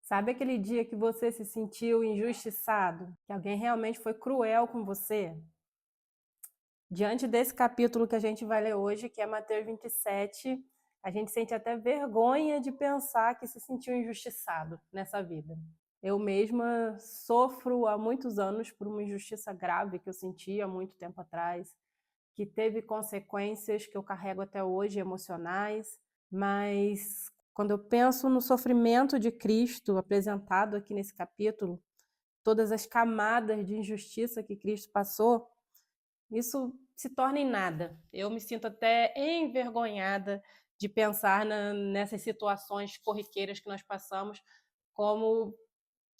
Sabe aquele dia que você se sentiu injustiçado? Que alguém realmente foi cruel com você? Diante desse capítulo que a gente vai ler hoje, que é Mateus 27, a gente sente até vergonha de pensar que se sentiu injustiçado nessa vida. Eu mesma sofro há muitos anos por uma injustiça grave que eu senti há muito tempo atrás, que teve consequências que eu carrego até hoje, emocionais, mas quando eu penso no sofrimento de Cristo apresentado aqui nesse capítulo, todas as camadas de injustiça que Cristo passou, isso se torna em nada. Eu me sinto até envergonhada de pensar nessas situações corriqueiras que nós passamos como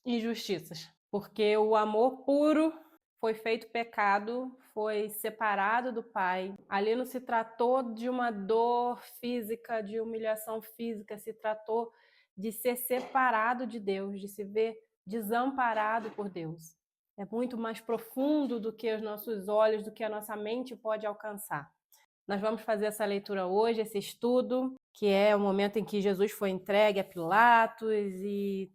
injustiças, porque o amor puro foi feito pecado, foi separado do Pai. Ali não se tratou de uma dor física, de humilhação física, se tratou de ser separado de Deus, de se ver desamparado por Deus. É muito mais profundo do que os nossos olhos, do que a nossa mente pode alcançar. Nós vamos fazer essa leitura hoje, esse estudo, que é o momento em que Jesus foi entregue a Pilatos e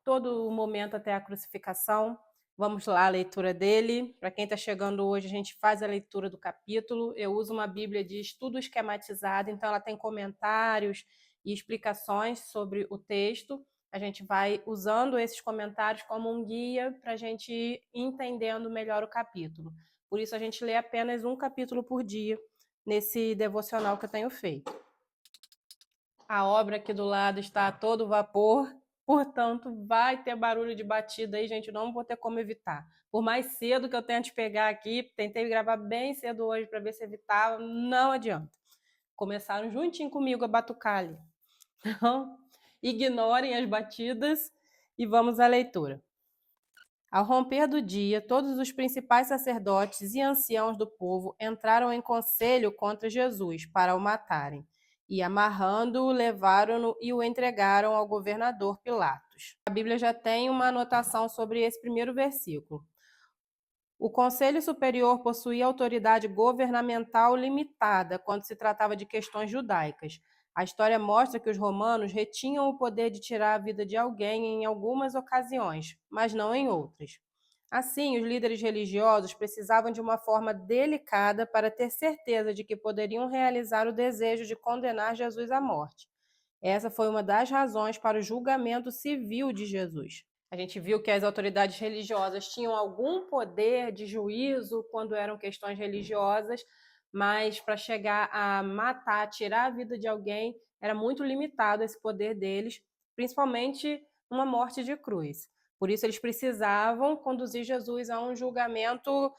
todo o momento até a crucificação. Vamos lá, a leitura dele. Para quem está chegando hoje, a gente faz a leitura do capítulo. Eu uso uma Bíblia de estudo esquematizado, então ela tem comentários e explicações sobre o texto. A gente vai usando esses comentários como um guia para a gente ir entendendo melhor o capítulo. Por isso, a gente lê apenas um capítulo por dia nesse devocional que eu tenho feito. A obra aqui do lado está a todo vapor, portanto, vai ter barulho de batida aí, gente, não vou ter como evitar. Por mais cedo que eu tente pegar aqui, tentei gravar bem cedo hoje para ver se evitava, não adianta. Começaram juntinho comigo a batucar ali. Então, ignorem as batidas e vamos à leitura. Ao romper do dia, todos os principais sacerdotes e anciãos do povo entraram em conselho contra Jesus para o matarem. E, amarrando-o, levaram-no e o entregaram ao governador Pilatos. A Bíblia já tem uma anotação sobre esse primeiro versículo. O Conselho Superior possuía autoridade governamental limitada quando se tratava de questões judaicas. A história mostra que os romanos retinham o poder de tirar a vida de alguém em algumas ocasiões, mas não em outras. Assim, os líderes religiosos precisavam de uma forma delicada para ter certeza de que poderiam realizar o desejo de condenar Jesus à morte. Essa foi uma das razões para o julgamento civil de Jesus. A gente viu que as autoridades religiosas tinham algum poder de juízo quando eram questões religiosas, mas para chegar a matar, tirar a vida de alguém, era muito limitado esse poder deles, principalmente uma morte de cruz. Por isso, eles precisavam conduzir Jesus a um julgamento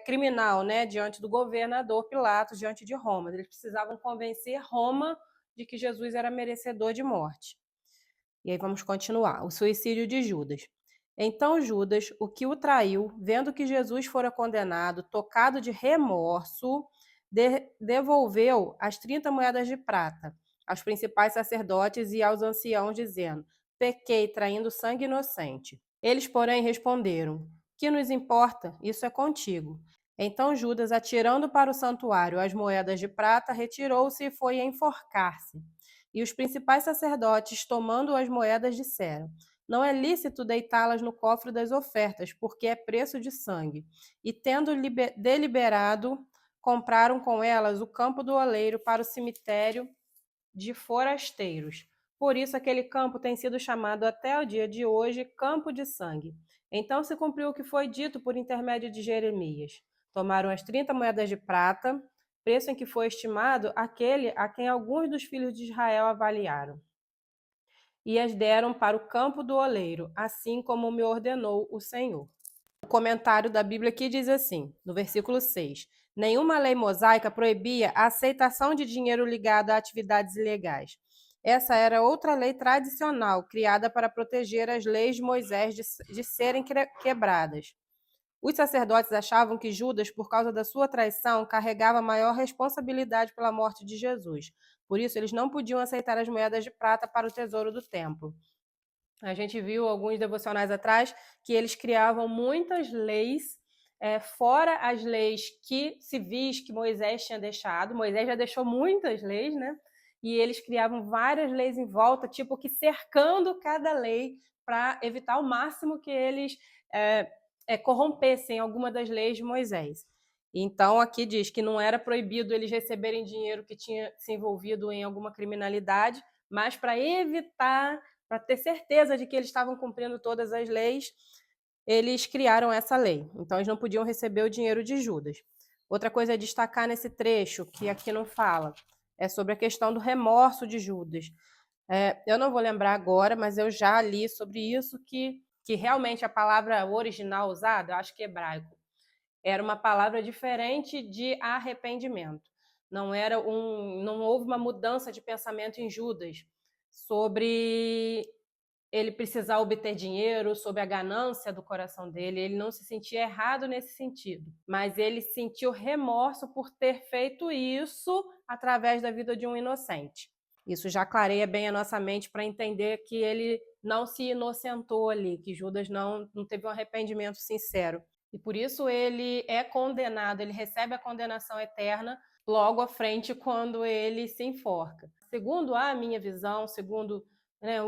criminal, né, diante do governador Pilatos, diante de Roma. Eles precisavam convencer Roma de que Jesus era merecedor de morte. E aí vamos continuar. O suicídio de Judas. Então Judas, o que o traiu, vendo que Jesus fora condenado, tocado de remorso, devolveu as 30 moedas de prata aos principais sacerdotes e aos anciãos, dizendo: pequei traindo sangue inocente. Eles, porém, responderam: que nos importa? Isso é contigo. Então Judas, atirando para o santuário as moedas de prata, retirou-se e foi enforcar-se. E os principais sacerdotes, tomando as moedas, disseram: não é lícito deitá-las no cofre das ofertas, porque é preço de sangue. E tendo deliberado, compraram com elas o campo do oleiro para o cemitério de forasteiros. Por isso, aquele campo tem sido chamado até o dia de hoje Campo de Sangue. Então se cumpriu o que foi dito por intermédio de Jeremias. Tomaram as 30 moedas de prata, preço em que foi estimado aquele a quem alguns dos filhos de Israel avaliaram, e as deram para o campo do oleiro, assim como me ordenou o Senhor. O comentário da Bíblia aqui diz assim, no versículo 6: nenhuma lei mosaica proibia a aceitação de dinheiro ligado a atividades ilegais. Essa era outra lei tradicional, criada para proteger as leis de Moisés de serem quebradas. Os sacerdotes achavam que Judas, por causa da sua traição, carregava maior responsabilidade pela morte de Jesus. Por isso, eles não podiam aceitar as moedas de prata para o tesouro do templo. A gente viu alguns devocionais atrás que eles criavam muitas leis, fora as leis civis que Moisés tinha deixado. Moisés já deixou muitas leis, né? e eles criavam várias leis em volta, tipo que cercando cada lei para evitar ao máximo que eles corrompessem alguma das leis de Moisés. Então, aqui diz que não era proibido eles receberem dinheiro que tinha se envolvido em alguma criminalidade, mas para evitar, para ter certeza de que eles estavam cumprindo todas as leis, eles criaram essa lei. Então, eles não podiam receber o dinheiro de Judas. Outra coisa a destacar nesse trecho, que aqui não fala, é sobre a questão do remorso de Judas. Eu não vou lembrar agora, mas eu já li sobre isso, que realmente a palavra original usada, eu acho que é hebraico, era uma palavra diferente de arrependimento. Não houve uma mudança de pensamento em Judas sobre ele precisar obter dinheiro, sobre a ganância do coração dele. Ele não se sentia errado nesse sentido, mas ele sentiu remorso por ter feito isso através da vida de um inocente. Isso já clareia bem a nossa mente para entender que ele não se inocentou ali, que Judas não teve um arrependimento sincero. E por isso ele é condenado, ele recebe a condenação eterna logo à frente quando ele se enforca. Segundo a minha visão, segundo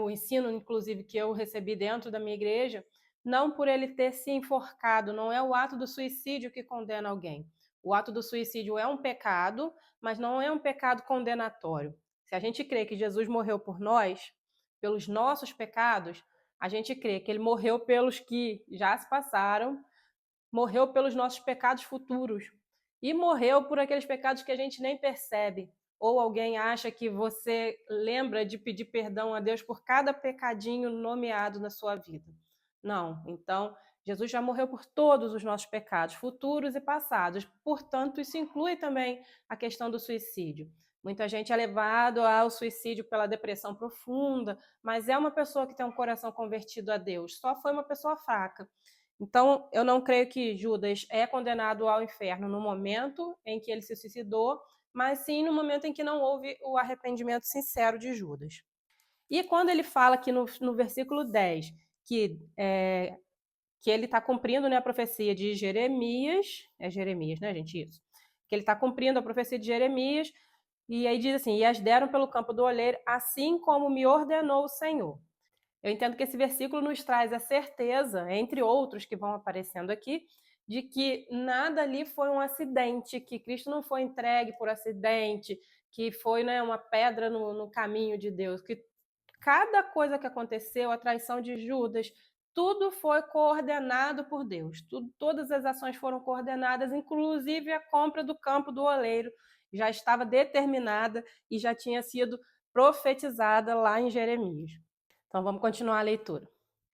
o ensino, inclusive, que eu recebi dentro da minha igreja, não por ele ter se enforcado, não é o ato do suicídio que condena alguém. O ato do suicídio é um pecado, mas não é um pecado condenatório. Se a gente crê que Jesus morreu por nós, pelos nossos pecados, a gente crê que ele morreu pelos que já se passaram, morreu pelos nossos pecados futuros e morreu por aqueles pecados que a gente nem percebe. Ou alguém acha que você lembra de pedir perdão a Deus por cada pecadinho nomeado na sua vida. Não. Então, Jesus já morreu por todos os nossos pecados, futuros e passados. Portanto, isso inclui também a questão do suicídio. Muita gente é levado ao suicídio pela depressão profunda, mas é uma pessoa que tem um coração convertido a Deus. Só foi uma pessoa fraca. Então, eu não creio que Judas é condenado ao inferno no momento em que ele se suicidou, mas sim no momento em que não houve o arrependimento sincero de Judas. E quando ele fala aqui no versículo 10 que ele está cumprindo, né, a profecia de Jeremias, é Jeremias, né, gente, isso? Que ele está cumprindo a profecia de Jeremias, e aí diz assim, e as deram pelo campo do oleiro, assim como me ordenou o Senhor. Eu entendo que esse versículo nos traz a certeza, entre outros que vão aparecendo aqui, de que nada ali foi um acidente, que Cristo não foi entregue por acidente, que foi, né, uma pedra no caminho de Deus, que cada coisa que aconteceu, a traição de Judas, tudo foi coordenado por Deus. Todas as ações foram coordenadas, inclusive a compra do campo do oleiro já estava determinada e já tinha sido profetizada lá em Jeremias. Então vamos continuar a leitura.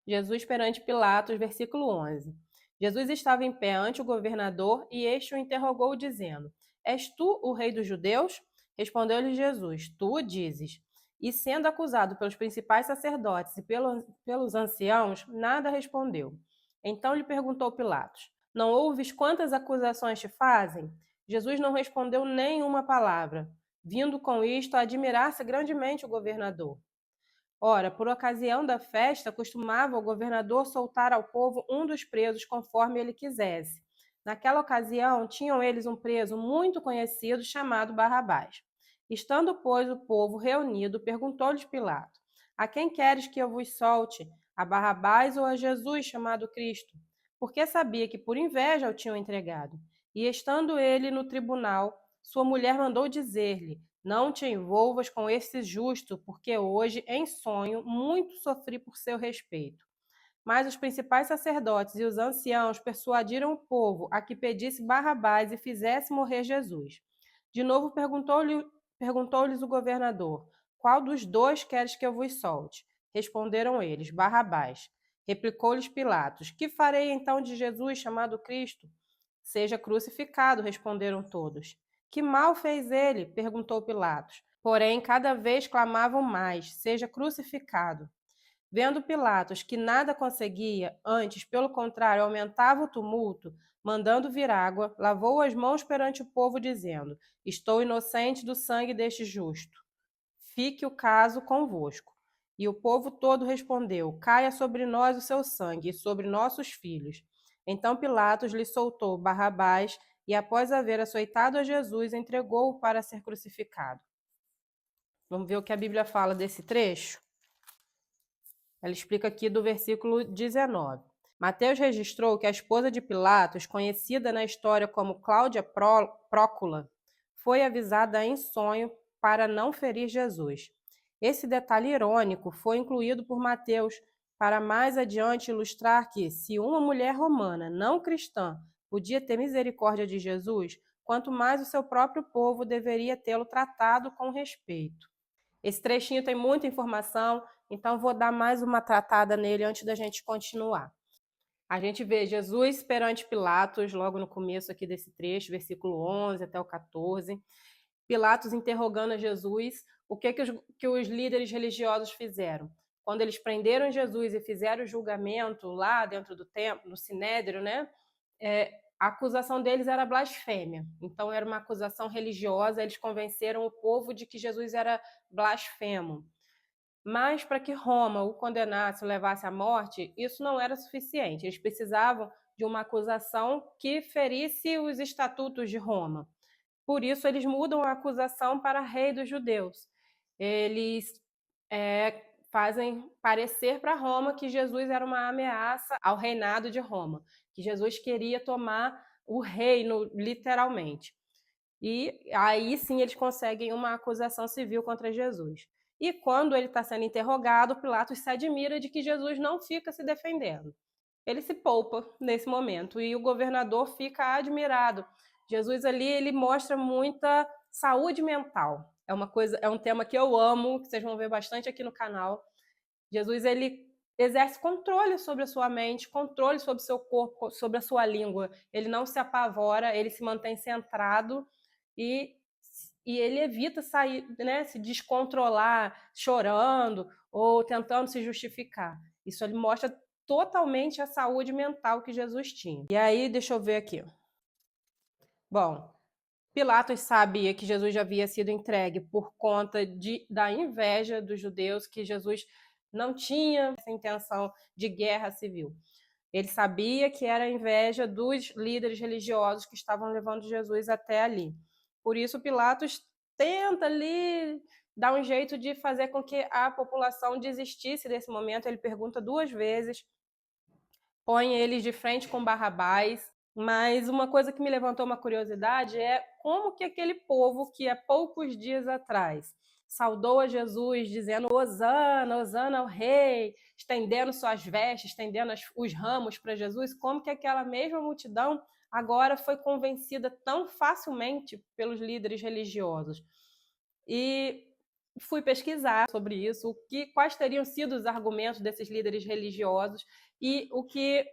Jesus perante Pilatos, versículo 11. Jesus estava em pé ante o governador e este o interrogou, dizendo: És tu o rei dos judeus? Respondeu-lhe Jesus: Tu o dizes. E sendo acusado pelos principais sacerdotes e pelos anciãos, nada respondeu. Então lhe perguntou Pilatos: Não ouves quantas acusações te fazem? Jesus não respondeu nenhuma palavra, vindo com isto a admirar-se grandemente o governador. Ora, por ocasião da festa, costumava o governador soltar ao povo um dos presos conforme ele quisesse. Naquela ocasião, tinham eles um preso muito conhecido chamado Barrabás. Estando, pois, o povo reunido, perguntou-lhes Pilato: A quem queres que eu vos solte? A Barrabás ou a Jesus, chamado Cristo? Porque sabia que por inveja o tinham entregado. E estando ele no tribunal, sua mulher mandou dizer-lhe: Não te envolvas com esse justo, porque hoje, em sonho, muito sofri por seu respeito. Mas os principais sacerdotes e os anciãos persuadiram o povo a que pedisse Barrabás e fizesse morrer Jesus. De novo perguntou-lhes o governador: Qual dos dois queres que eu vos solte? Responderam eles: Barrabás. Replicou-lhes Pilatos: Que farei então de Jesus, chamado Cristo? Seja crucificado, responderam todos. Que mal fez ele? Perguntou Pilatos. Porém, cada vez clamavam mais: Seja crucificado. Vendo Pilatos que nada conseguia, antes, pelo contrário, aumentava o tumulto, mandando vir água, lavou as mãos perante o povo, dizendo: Estou inocente do sangue deste justo. Fique o caso convosco. E o povo todo respondeu: Caia sobre nós o seu sangue e sobre nossos filhos. Então Pilatos lhe soltou Barrabás e, após haver açoitado a Jesus, entregou-o para ser crucificado. Vamos ver o que a Bíblia fala desse trecho? Ela explica aqui do versículo 19. Mateus registrou que a esposa de Pilatos, conhecida na história como Cláudia Prócula, foi avisada em sonho para não ferir Jesus. Esse detalhe irônico foi incluído por Mateus para mais adiante ilustrar que, se uma mulher romana não cristã podia ter misericórdia de Jesus, quanto mais o seu próprio povo deveria tê-lo tratado com respeito. Esse trechinho tem muita informação, então vou dar mais uma tratada nele antes da gente continuar. A gente vê Jesus perante Pilatos, logo no começo aqui desse trecho, versículo 11 até o 14. Pilatos interrogando a Jesus o que os líderes religiosos fizeram. Quando eles prenderam Jesus e fizeram o julgamento lá dentro do templo, no Sinédrio, né? A acusação deles era blasfêmia. Então, era uma acusação religiosa, eles convenceram o povo de que Jesus era blasfemo. Mas, para que Roma o condenasse, o levasse à morte, isso não era suficiente. Eles precisavam de uma acusação que ferisse os estatutos de Roma. Por isso, eles mudam a acusação para rei dos judeus. Eles fazem parecer para Roma que Jesus era uma ameaça ao reinado de Roma, que Jesus queria tomar o reino, literalmente. E aí sim eles conseguem uma acusação civil contra Jesus. E quando ele está sendo interrogado, Pilatos se admira de que Jesus não fica se defendendo. Ele se poupa nesse momento e o governador fica admirado. Jesus ali, ele mostra muita saúde mental. É um tema que eu amo, que vocês vão ver bastante aqui no canal. Jesus, ele exerce controle sobre a sua mente, controle sobre o seu corpo, sobre a sua língua. Ele não se apavora, ele se mantém centrado e ele evita sair, né, se descontrolar, chorando ou tentando se justificar. Isso ele mostra totalmente a saúde mental que Jesus tinha. E aí, deixa eu ver aqui. Bom, Pilatos sabia que Jesus já havia sido entregue por conta da inveja dos judeus, que Jesus não tinha essa intenção de guerra civil. Ele sabia que era a inveja dos líderes religiosos que estavam levando Jesus até ali. Por isso, Pilatos tenta ali dar um jeito de fazer com que a população desistisse desse momento. Ele pergunta 2 vezes, põe eles de frente com Barrabás. Mas uma coisa que me levantou uma curiosidade é como que aquele povo que há poucos dias atrás saudou a Jesus, dizendo Hosana, Hosana ao rei, estendendo suas vestes, estendendo os ramos para Jesus, como que aquela mesma multidão agora foi convencida tão facilmente pelos líderes religiosos. E fui pesquisar sobre isso, quais teriam sido os argumentos desses líderes religiosos e o que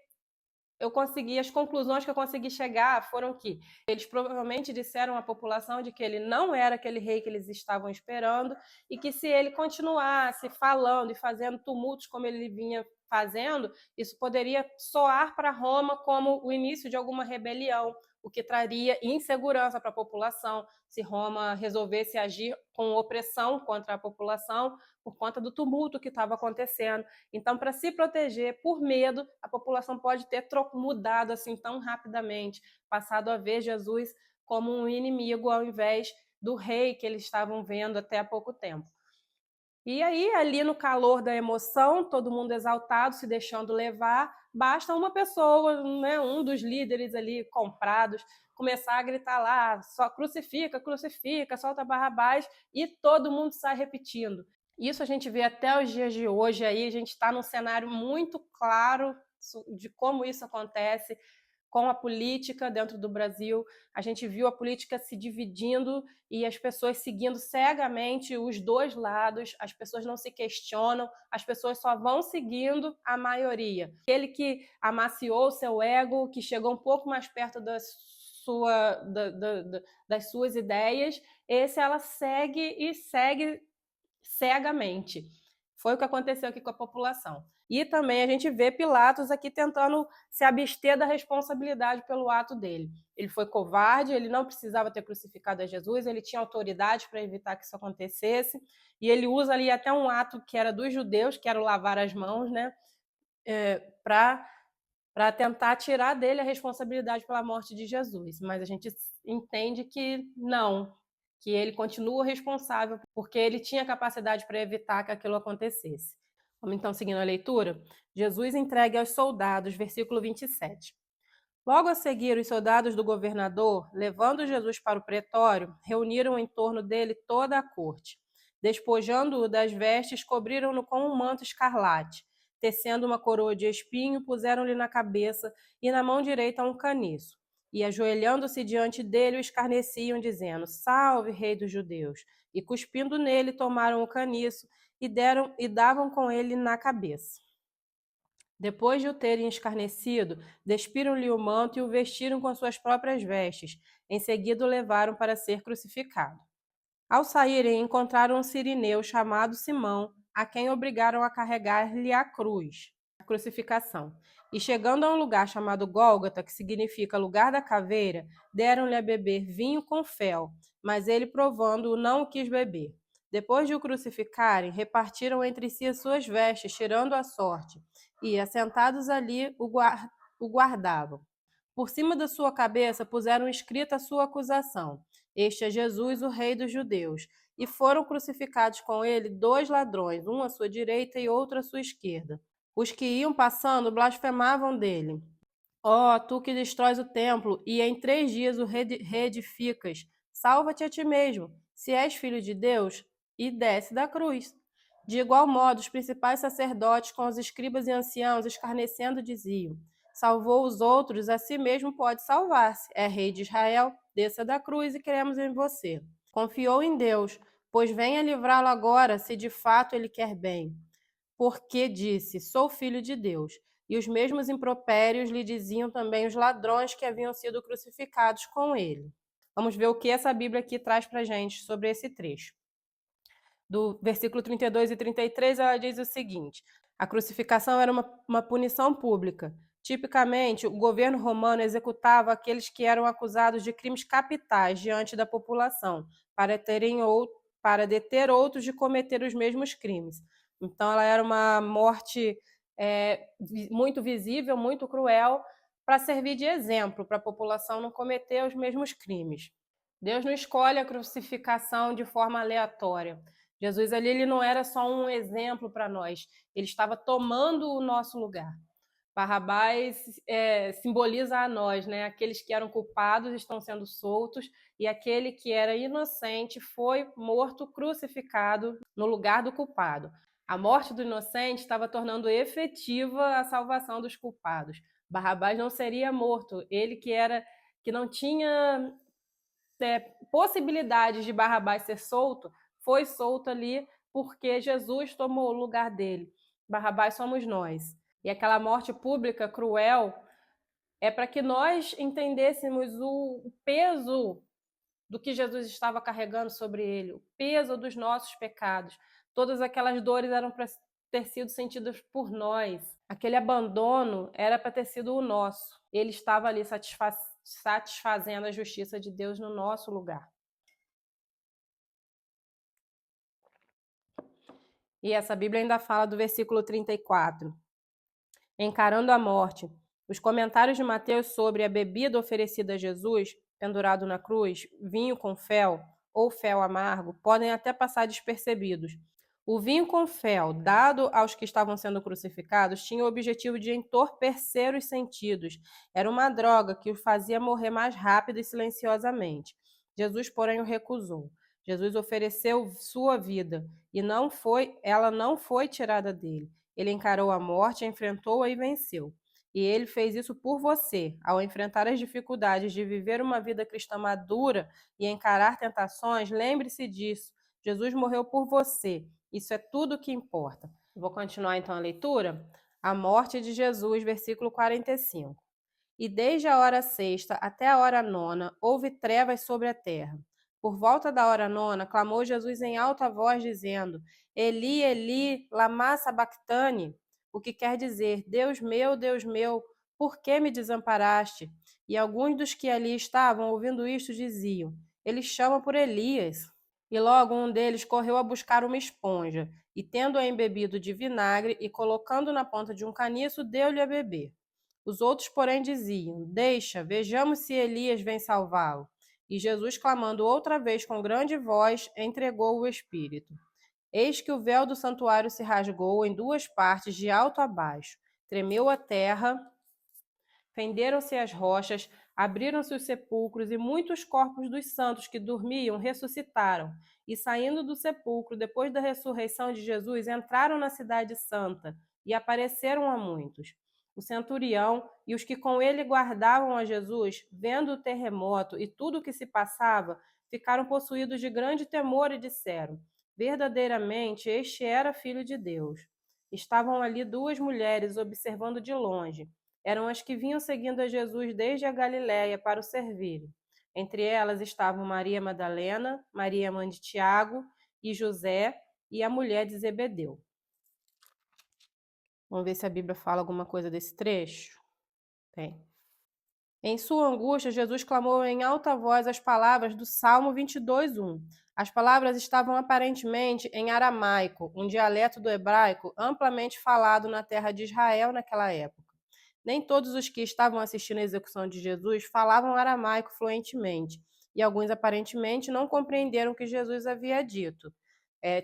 as conclusões que eu consegui chegar foram que eles provavelmente disseram à população de que ele não era aquele rei que eles estavam esperando e que se ele continuasse falando e fazendo tumultos como ele vinha fazendo, isso poderia soar para Roma como o início de alguma rebelião, o que traria insegurança para a população se Roma resolvesse agir com opressão contra a população por conta do tumulto que estava acontecendo. Então, para se proteger, por medo, a população pode ter mudado assim tão rapidamente, passado a ver Jesus como um inimigo ao invés do rei que eles estavam vendo até há pouco tempo. E aí, ali no calor da emoção, todo mundo exaltado, se deixando levar, basta uma pessoa, né, um dos líderes ali comprados, começar a gritar lá, só crucifica, crucifica, solta Barrabás, e todo mundo sai repetindo. Isso a gente vê até os dias de hoje aí, a gente está num cenário muito claro de como isso acontece com a política dentro do Brasil. A gente viu a política se dividindo e as pessoas seguindo cegamente os dois lados, as pessoas não se questionam, as pessoas só vão seguindo a maioria. Aquele que amaciou o seu ego, que chegou um pouco mais perto das suas ideias, esse ela segue e segue cegamente. Foi o que aconteceu aqui com a população. E também a gente vê Pilatos aqui tentando se abster da responsabilidade pelo ato dele. Ele foi covarde, ele não precisava ter crucificado a Jesus, ele tinha autoridade para evitar que isso acontecesse, e ele usa ali até um ato que era dos judeus, que era o lavar as mãos, né, para tentar tirar dele a responsabilidade pela morte de Jesus. Mas a gente entende que não, que ele continua responsável porque ele tinha capacidade para evitar que aquilo acontecesse. Vamos então seguindo a leitura? Jesus entregue aos soldados, versículo 27. Logo a seguir, os soldados do governador, levando Jesus para o pretório, reuniram em torno dele toda a corte. Despojando-o das vestes, cobriram-no com um manto escarlate. Tecendo uma coroa de espinho, puseram-lhe na cabeça e na mão direita um caniço. E, ajoelhando-se diante dele, o escarneciam, dizendo: Salve, rei dos judeus! E, cuspindo nele, tomaram o caniço e davam com ele na cabeça. Depois de o terem escarnecido, despiram-lhe o manto e o vestiram com as suas próprias vestes. Em seguida o levaram para ser crucificado. Ao saírem, encontraram um sirineu chamado Simão, a quem obrigaram a carregar-lhe a cruz, a crucificação. E chegando a um lugar chamado Gólgota, que significa lugar da caveira, deram-lhe a beber vinho com fel, mas ele, provando-o, não o quis beber. Depois de o crucificarem, repartiram entre si as suas vestes, tirando a sorte, e, assentados ali, o guardavam. Por cima da sua cabeça puseram escrita a sua acusação: Este é Jesus, o Rei dos Judeus. E foram crucificados com ele 2 ladrões, um à sua direita e outro à sua esquerda. Os que iam passando blasfemavam dele: Ó, tu que destróis o templo e em 3 dias o reedificas, salva-te a ti mesmo, se és filho de Deus, e desce da cruz. De igual modo, os principais sacerdotes com os escribas e anciãos, escarnecendo, diziam: Salvou os outros, a si mesmo pode salvar-se. É rei de Israel, desça da cruz e cremos em você. Confiou em Deus, pois venha livrá-lo agora, se de fato ele quer bem. Porque disse: Sou filho de Deus. E os mesmos impropérios lhe diziam também os ladrões que haviam sido crucificados com ele. Vamos ver o que essa Bíblia aqui traz para a gente sobre esse trecho. Do versículo 32 e 33, ela diz o seguinte: a crucificação era uma punição pública. Tipicamente, o governo romano executava aqueles que eram acusados de crimes capitais diante da população, para deter outros de cometer os mesmos crimes. Então, ela era uma morte muito visível, muito cruel, para servir de exemplo para a população não cometer os mesmos crimes. Deus não escolhe a crucificação de forma aleatória. Jesus ali ele não era só um exemplo para nós, ele estava tomando o nosso lugar. Barrabás simboliza a nós, né? Aqueles que eram culpados estão sendo soltos e aquele que era inocente foi morto, crucificado no lugar do culpado. A morte do inocente estava tornando efetiva a salvação dos culpados. Barrabás não seria morto, ele que não tinha possibilidades de Barrabás ser solto, foi solto ali porque Jesus tomou o lugar dele. Barrabás somos nós. E aquela morte pública cruel é para que nós entendêssemos o peso do que Jesus estava carregando sobre ele, o peso dos nossos pecados. Todas aquelas dores eram para ter sido sentidas por nós. Aquele abandono era para ter sido o nosso. Ele estava ali satisfazendo a justiça de Deus no nosso lugar. E essa Bíblia ainda fala do versículo 34. Encarando a morte. Os comentários de Mateus sobre a bebida oferecida a Jesus, pendurado na cruz, vinho com fel ou fel amargo, podem até passar despercebidos. O vinho com fel, dado aos que estavam sendo crucificados, tinha o objetivo de entorpecer os sentidos. Era uma droga que os fazia morrer mais rápido e silenciosamente. Jesus, porém, o recusou. Jesus ofereceu sua vida e ela não foi tirada dele. Ele encarou a morte, enfrentou-a e venceu. E ele fez isso por você. Ao enfrentar as dificuldades de viver uma vida cristã madura e encarar tentações, lembre-se disso. Jesus morreu por você. Isso é tudo o que importa. Vou continuar então a leitura. A morte de Jesus, versículo 45. E desde a hora sexta até a hora nona, houve trevas sobre a terra. Por volta da hora nona, clamou Jesus em alta voz, dizendo: Eli, Eli, lama sabactani, o que quer dizer: Deus meu, por que me desamparaste? E alguns dos que ali estavam ouvindo isto diziam: Ele chama por Elias. E logo um deles correu a buscar uma esponja, e tendo-a embebido de vinagre e colocando na ponta de um caniço, deu-lhe a beber. Os outros, porém, diziam: Deixa, vejamos se Elias vem salvá-lo. E Jesus, clamando outra vez com grande voz, entregou o Espírito. Eis que o véu do santuário se rasgou em duas partes, de alto a baixo. Tremeu a terra, fenderam-se as rochas, abriram-se os sepulcros, e muitos corpos dos santos que dormiam ressuscitaram. E saindo do sepulcro, depois da ressurreição de Jesus, entraram na cidade santa e apareceram a muitos. O centurião e os que com ele guardavam a Jesus, vendo o terremoto e tudo o que se passava, ficaram possuídos de grande temor e disseram: verdadeiramente, este era filho de Deus. Estavam ali duas mulheres observando de longe. Eram as que vinham seguindo a Jesus desde a Galiléia para o servirem. Entre elas estavam Maria Madalena, Maria, mãe de Tiago e José, e a mulher de Zebedeu. Vamos ver se a Bíblia fala alguma coisa desse trecho. Tem. Em sua angústia, Jesus clamou em alta voz as palavras do Salmo 22:1. As palavras estavam aparentemente em aramaico, um dialeto do hebraico amplamente falado na terra de Israel naquela época. Nem todos os que estavam assistindo à execução de Jesus falavam aramaico fluentemente, e alguns aparentemente não compreenderam o que Jesus havia dito.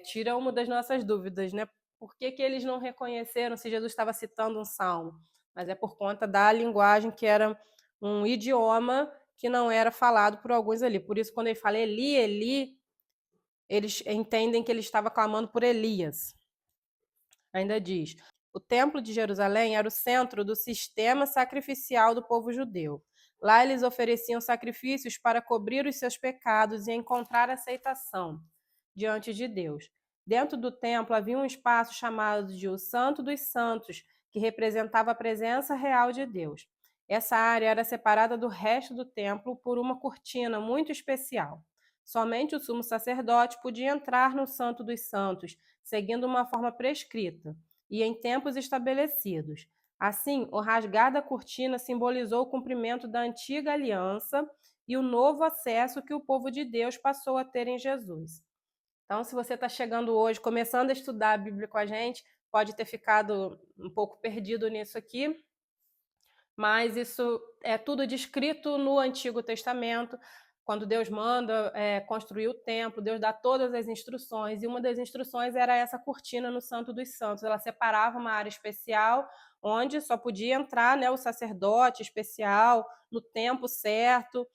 Tira uma das nossas dúvidas, né? Por que eles não reconheceram se Jesus estava citando um salmo? Mas é por conta da linguagem, que era um idioma que não era falado por alguns ali. Por isso, quando ele fala Eli, Eli, eles entendem que ele estava clamando por Elias. Ainda diz: o Templo de Jerusalém era o centro do sistema sacrificial do povo judeu. Lá eles ofereciam sacrifícios para cobrir os seus pecados e encontrar aceitação diante de Deus. Dentro do templo havia um espaço chamado de o Santo dos Santos, que representava a presença real de Deus. Essa área era separada do resto do templo por uma cortina muito especial. Somente o sumo sacerdote podia entrar no Santo dos Santos, seguindo uma forma prescrita e em tempos estabelecidos. Assim, o rasgar da cortina simbolizou o cumprimento da antiga aliança e o novo acesso que o povo de Deus passou a ter em Jesus. Então, se você está chegando hoje, começando a estudar a Bíblia com a gente, pode ter ficado um pouco perdido nisso aqui, mas isso é tudo descrito no Antigo Testamento. Quando Deus manda construir o templo, Deus dá todas as instruções, e uma das instruções era essa cortina no Santo dos Santos. Ela separava uma área especial, onde só podia entrar, né, o sacerdote especial, no tempo certo.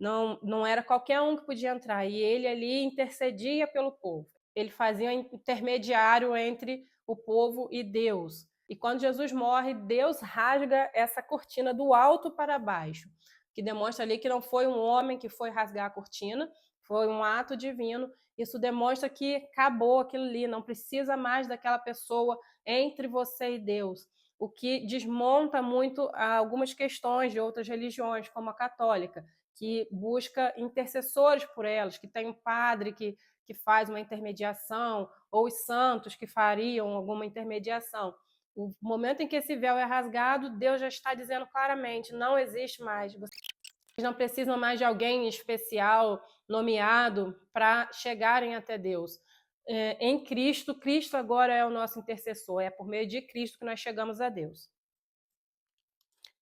Não era qualquer um que podia entrar, e ele ali intercedia pelo povo. Ele fazia intermediário entre o povo e Deus. E quando Jesus morre, Deus rasga essa cortina do alto para baixo, que demonstra ali que não foi um homem que foi rasgar a cortina, foi um ato divino. Isso demonstra que acabou aquilo ali, não precisa mais daquela pessoa entre você e Deus, o que desmonta muito algumas questões de outras religiões, como a católica, que busca intercessores por elas, que tem um padre que faz uma intermediação, ou os santos que fariam alguma intermediação. O momento em que esse véu é rasgado, Deus já está dizendo claramente: não existe mais. Vocês não precisam mais de alguém especial, nomeado, para chegarem até Deus. Em Cristo, Cristo agora é o nosso intercessor. É por meio de Cristo que nós chegamos a Deus.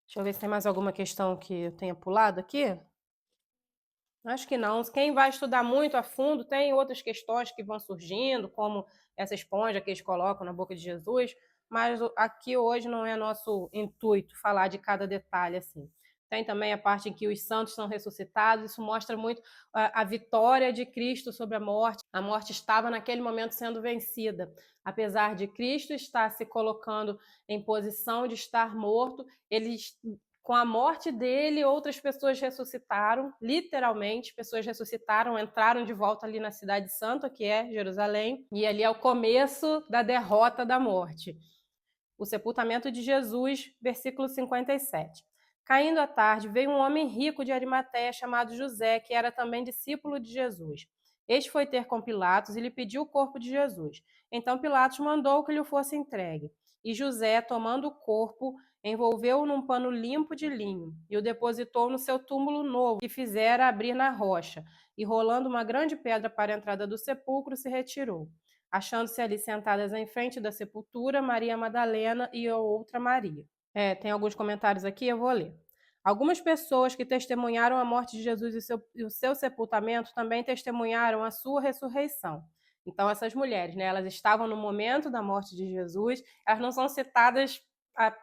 Deixa eu ver se tem mais alguma questão que eu tenha pulado aqui. Acho que não. Quem vai estudar muito a fundo, tem outras questões que vão surgindo, como essa esponja que eles colocam na boca de Jesus, mas aqui hoje não é nosso intuito falar de cada detalhe assim. Tem também a parte em que os santos são ressuscitados. Isso mostra muito a vitória de Cristo sobre a morte. A morte estava naquele momento sendo vencida. Apesar de Cristo estar se colocando em posição de estar morto, com a morte dele, outras pessoas ressuscitaram, literalmente, pessoas ressuscitaram, entraram de volta ali na cidade santa, que é Jerusalém, e ali é o começo da derrota da morte. O sepultamento de Jesus, versículo 57. Caindo a tarde, veio um homem rico de Arimateia chamado José, que era também discípulo de Jesus. Este foi ter com Pilatos e lhe pediu o corpo de Jesus. Então Pilatos mandou que lhe fosse entregue. E José, tomando o corpo, envolveu-o num pano limpo de linho e o depositou no seu túmulo novo, que fizera abrir na rocha. E rolando uma grande pedra para a entrada do sepulcro, se retirou, achando-se ali sentadas em frente da sepultura Maria Madalena e a outra Maria. Tem alguns comentários aqui, eu vou ler. Algumas pessoas que testemunharam a morte de Jesus e o seu sepultamento também testemunharam a sua ressurreição. Então, essas mulheres, né, elas estavam no momento da morte de Jesus, elas não são citadas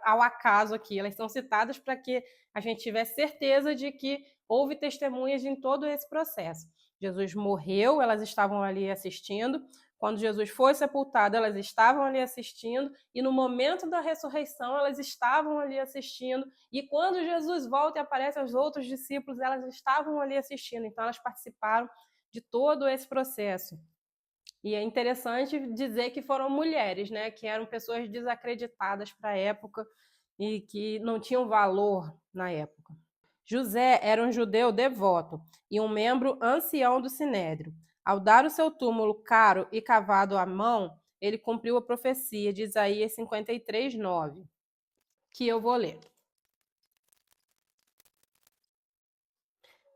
ao acaso aqui, elas são citadas para que a gente tivesse certeza de que houve testemunhas em todo esse processo. Jesus morreu, elas estavam ali assistindo. Quando Jesus foi sepultado, elas estavam ali assistindo, e no momento da ressurreição, elas estavam ali assistindo, e quando Jesus volta e aparece aos outros discípulos, elas estavam ali assistindo, então elas participaram de todo esse processo. E é interessante dizer que foram mulheres, né, que eram pessoas desacreditadas para a época e que não tinham valor na época. José era um judeu devoto e um membro ancião do Sinédrio. Ao dar o seu túmulo caro e cavado à mão, ele cumpriu a profecia de Isaías 53:9, que eu vou ler.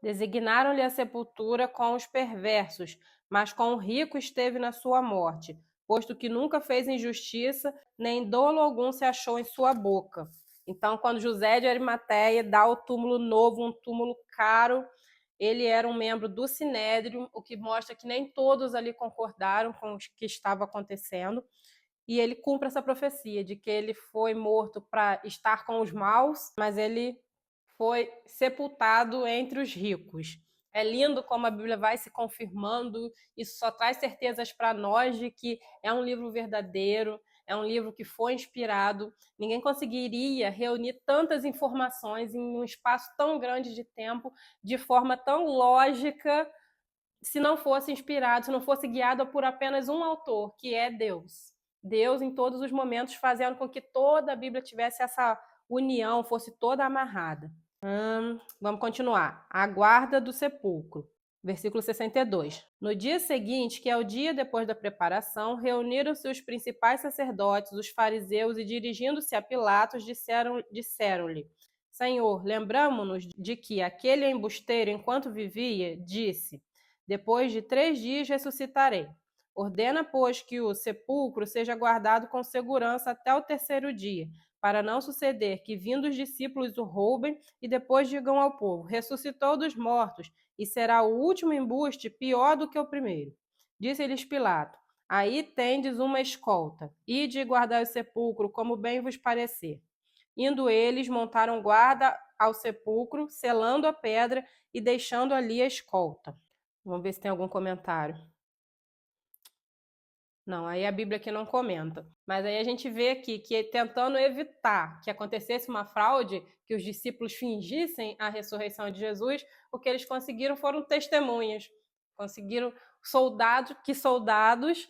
Designaram-lhe a sepultura com os perversos, mas com o rico esteve na sua morte, posto que nunca fez injustiça, nem dolo algum se achou em sua boca. Então, quando José de Arimateia dá o túmulo novo, um túmulo caro, ele era um membro do Sinédrio, o que mostra que nem todos ali concordaram com o que estava acontecendo, e ele cumpre essa profecia de que ele foi morto para estar com os maus, mas ele foi sepultado entre os ricos. É lindo como a Bíblia vai se confirmando, isso só traz certezas para nós de que é um livro verdadeiro, é um livro que foi inspirado. Ninguém conseguiria reunir tantas informações em um espaço tão grande de tempo, de forma tão lógica, se não fosse inspirado, se não fosse guiado por apenas um autor, que é Deus. Deus, em todos os momentos, fazendo com que toda a Bíblia tivesse essa união, fosse toda amarrada. Vamos continuar. A guarda do sepulcro. Versículo 62. No dia seguinte, que é o dia depois da preparação, reuniram-se os principais sacerdotes, os fariseus, e dirigindo-se a Pilatos, disseram-lhe: Senhor, lembramo-nos de que aquele embusteiro, enquanto vivia, disse: Depois de 3 dias ressuscitarei. Ordena, pois, que o sepulcro seja guardado com segurança até o 3º dia, para não suceder que, vindo os discípulos, o roubem e depois digam ao povo: ressuscitou dos mortos, e será o último embuste pior do que o primeiro. Disse-lhes Pilato: aí tendes uma escolta, ide e guardai o sepulcro, como bem vos parecer. Indo eles, montaram guarda ao sepulcro, selando a pedra e deixando ali a escolta. Vamos ver se tem algum comentário. Não, aí a Bíblia aqui não comenta. Mas aí a gente vê aqui que, tentando evitar que acontecesse uma fraude, que os discípulos fingissem a ressurreição de Jesus, o que eles conseguiram foram testemunhas. Conseguiram soldados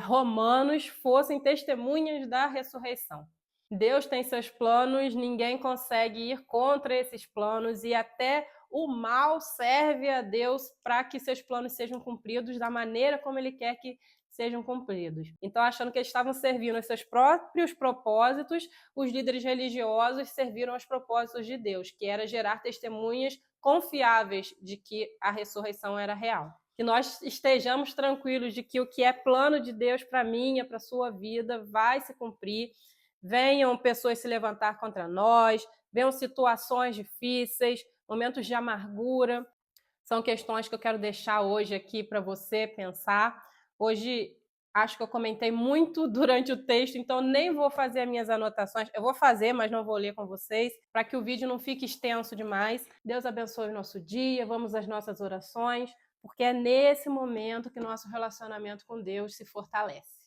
romanos fossem testemunhas da ressurreição. Deus tem seus planos, ninguém consegue ir contra esses planos, e até o mal serve a Deus para que seus planos sejam cumpridos da maneira como Ele quer que sejam cumpridos. Então, achando que eles estavam servindo aos seus próprios propósitos, os líderes religiosos serviram aos propósitos de Deus, que era gerar testemunhas confiáveis de que a ressurreição era real. Que nós estejamos tranquilos de que o que é plano de Deus para mim, para a sua vida, vai se cumprir. Venham pessoas se levantar contra nós, venham situações difíceis, momentos de amargura. São questões que eu quero deixar hoje aqui para você pensar. Hoje, acho que eu comentei muito durante o texto, então nem vou fazer as minhas anotações. Eu vou fazer, mas não vou ler com vocês, para que o vídeo não fique extenso demais. Deus abençoe o nosso dia, vamos às nossas orações, porque é nesse momento que nosso relacionamento com Deus se fortalece.